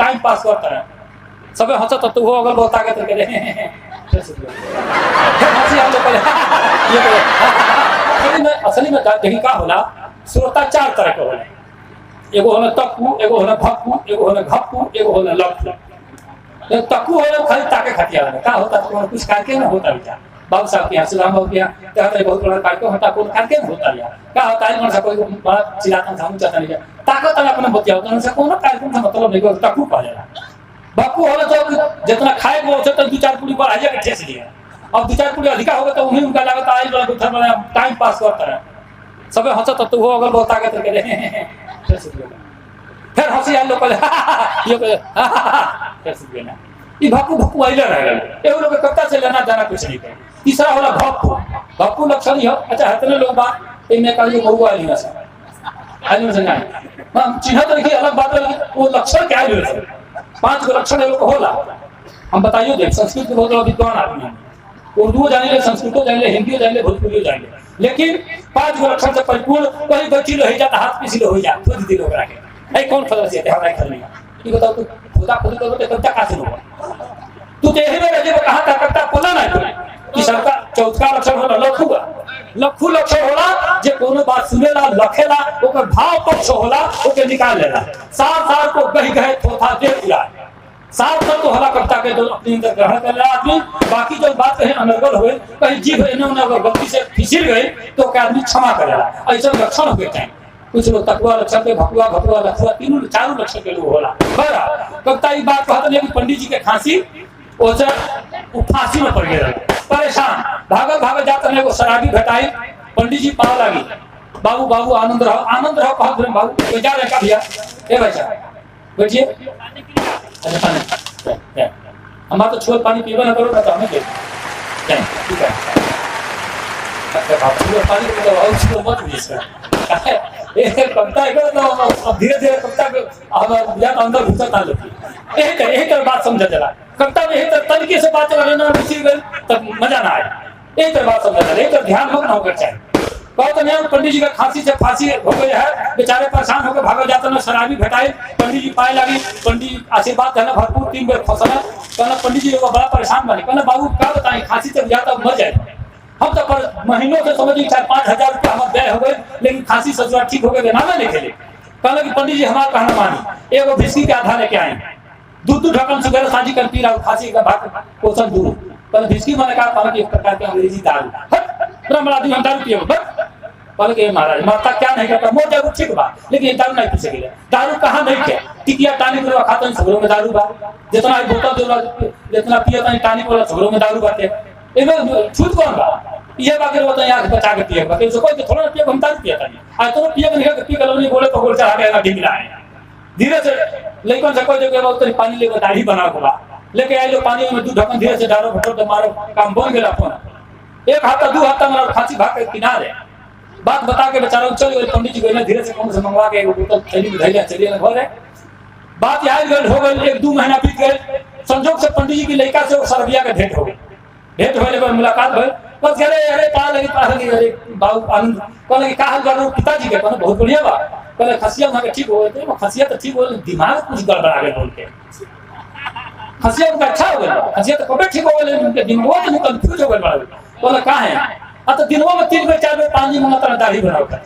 time pass करता है सबे हंसत तू हो अगल बहुत आगे करके हंसी हम लोग असली में देखी का होला श्रोता चार तरह के होला एगो होला तक्कू एगो होला भक्कू एगो होला घप्पू एगो होला लक्कू तक्कू होला खाली ताके खतिया का होता तो कुछ करके ना होता बेटा बाबू साहब के यहाँ सुलाम हो गया कहते बहुत बड़ा कार्यक्रम होता कौन करके होता है क्या होता है मन कोई बड़ा चिल्लाता था चाहता नहीं ताकत अपना बतिया होता है कोनो कार्यक्रम से मतलब नहीं तक्कू पा जाएगा बापू होला तो जितना खाए वो तो दो चार पूरी पर आइए ठेस दिया अब दो चार पूरी अधिका होगा तो उन्हीं उनका लागत आई वाला गुथर वाला टाइम पास करता है सबे हंसत तो हो अगर बहुत आगे करके फिर हंसी आ लोग ये ना ये भक्कू भक्कू आइले रहेगा एगो लोग कत्ता से लेना जाना कुछ नहीं करे तीसरा होला भक्कू भक्कू लक्षण ही हो अच्छा हतने लोग बात इनमें कल महुआ नहीं है सब आज में संज्ञा हम चिन्ह तो देखिए अलग बात है वो लक्षण क्या है 5 गो लक्षण लोग होला हम बताइए देख संस्कृत के बहुत विद्वान आदमी हैं उर्दू जाने ले संस्कृत जाने ले हिंदी जाने ले भोजपुरी जाने ले लेकिन 5 गो लक्षण से परिपूर्ण कोई बच्ची लो ही जाता हाथ पीछे लो ही जा खुद दी लोग रखे ऐ कौन फल से हमारा खल नहीं ये बताओ तू खुदा खुद को तो कब का से लो तू देही में रजे कहां तक करता बोला ना तू कि सरकार चौथा लक्षण होला लखुआ लखु लक्षण होला जे कोनो बात सुनेला लखेला ओकर भाव पक्ष होला ओके निकाल लेला सार सार को गही गए थोथा दे दिया सार तो हला करता के जो अपने अंदर ग्रहण कर रहा आदमी बाकी जो बात कहे अनर्गल हुए कहीं जीभ इन्होंने अगर गलती से फिसल गए तो क्या आदमी क्षमा करेला ऐसा लक्षण हो गए कुछ लोग तकवा लक्षण के भकुआ भकुआ लक्षण तीनों चारों लक्षण के लोग होला बड़ा कबता ये बात कहते हैं कि पंडित जी के खांसी ओसे फांसी में पड़ गए परेशान भागल भागल जाते हैं वो शराबी घटाई पंडित जी पाव लगी बाबू बाबू आनंद रहो कहत रहे बाबू कोई जा रहे का भैया ए भैया बैठिए हमारा तो छोड़ पानी पीवा ना करो ना तो हमें दे ठीक है पानी तो मत पीजिए कविता है तो अब धीरे धीरे कविता अंदर घुसता एक बात समझा चला कविता में एक तरीके से बात करना तब मजा ना आए एक बात समझा चला एक ध्यान मग्न होकर चाहिए बहुत नहीं पंडित जी का खांसी से फांसी हो गई है बेचारे परेशान होकर भागा जाते ना शराबी घटाए पंडित जी पाए लगी पंडित आशीर्वाद देना भरपूर 3 बार फसला कहना पंडित जी बड़ा परेशान बने कहना बाबू क्या बताएं खांसी तक जाता मर जाए हम तो पर महीनों से समझिए 4-5 हजार रुपया हमारे व्यय हो गए लेकिन खांसी ससुरा ठीक हो गए नामे नहीं खेले कहना कि पंडित जी हमारा कहना मानी एगो भिस्की के आधा लेके आए दूध ढक्कन सुगर साजी कर पी रहा खांसी का भाग पोषण दूर पर भिस्की मैंने कहा कि एक प्रकार के अंग्रेजी दारू ब्रह्म आदमी हम दारू पिए पहले के महाराज माता क्या नहीं करता मोर दारू ठीक बा लेकिन ये दारू नहीं पी सके दारू कहाँ नहीं के टिकिया टानी को खाता है सगरों में दारू बा जितना बोतल जो जितना पिए टानी को सगरों में दारू बाटे इनमें छूट कौन बा ये बाकी होता है यहाँ बचा के पिए बाकी कोई तो थोड़ा पिए हम दारू पिया था आज तो पिए नहीं पी कलोनी बोले तो गोल चढ़ा के ढीला है धीरे से लेकिन से कोई जगह बहुत पानी लेकर दाढ़ी बना होगा लेके आए जो पानी में दूध ढक्कन धीरे से डालो भटो तो मारो काम बन गया फोन एक हफ्ता 2 हफ्ता मेरा फांसी भाग के किनारे बात बता के बेचारा चल गए पंडित जी गए धीरे से कौन से मंगवा के एक बोतल थैली में धैर्य चलिए ना घर है बात यहाँ हो गई 1-2 महीना बीत गए संजोग से पंडित जी की लड़का से सरबिया के भेंट हो गई भेंट होने पर मुलाकात भई बस अरे अरे कहा लगी अरे बाबू आनंद कहले कि का हाल बा पिताजी के कहने बहुत बढ़िया बा कहले खसिया वहां के ठीक हो गए वो खसिया तो ठीक हो दिमाग कुछ गड़बड़ा गया बोल के खसिया उनका अच्छा हो गया खसिया तो कबे ठीक हो गए उनके दिमाग में कंफ्यूज हो गए बोला का है तो दिनों में 3 बार 4 बार पानी मंगाता दाढ़ी बनाओ कर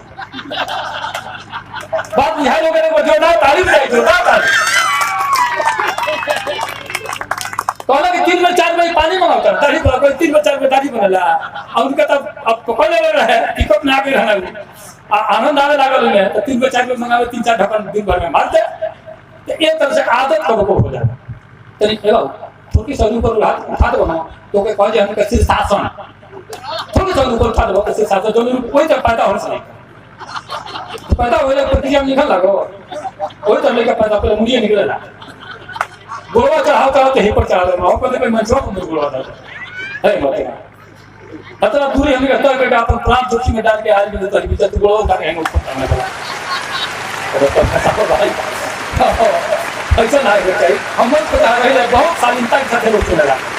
बात यहां लोग ने जोरदार तारीफ है जोरदार तारीफ कहला कि 3 बार 4 बार पानी मंगाओ कर दाढ़ी बना कोई 3 बार 4 बार दाढ़ी बनला और उनका तब अब पकड़ ले रहा है पिकअप में आके रहना आनंद आने लागल उन्हें तो 3 बार 4 बार मंगावे 3-4 ढक्कन दिन भर में मारते तो ये तरह से आदत कब को हो जाता तनी एगो छोटी सा ऊपर उठा दो ना तो के कह जे हम के शीर्षासन थोड़ी सा ऊपर उठा दो कैसे साथ जो कोई तो पैदा हो सके पैदा होले प्रतिक्रिया निकल लगो कोई तो लेके पैदा पहले मुड़िए निकलेला गोवा चढ़ाओ तो ही पर चढ़ा दो वहां पर कोई मंचवा को गोवा था है मत अतरा दूरी हमें कहता है कि अपन प्राण जोखिम में डाल के आज भी तो बीच तो गोवा का हैंग ऊपर करने वाला तो सब भाई ऐसा ना चाहिए हम को बहुत शालीनता के साथ लोग चलेगा